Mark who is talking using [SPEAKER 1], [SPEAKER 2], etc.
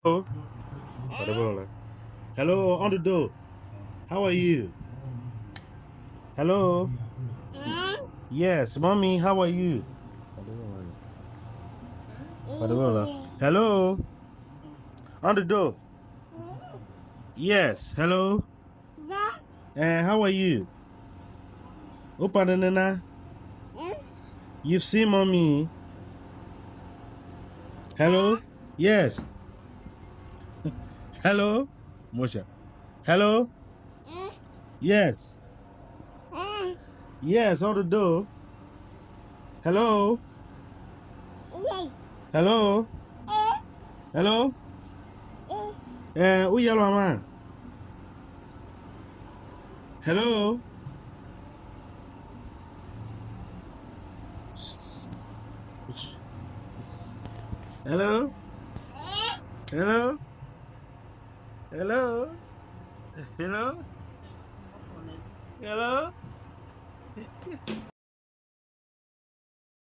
[SPEAKER 1] Hello. Hello, on the door. How are you? Hello. Yes, mommy. How are you? Hello. On the door. Yes. Hello. How are you? Open Nana. You've seen mommy. Hello. Yes. Hello. Mosha. Hello. Yes. Yes. On the door. Hello. Hello. Hello. Who yellow man? Hello. Hello. Hello. Hello. Hello. Hello.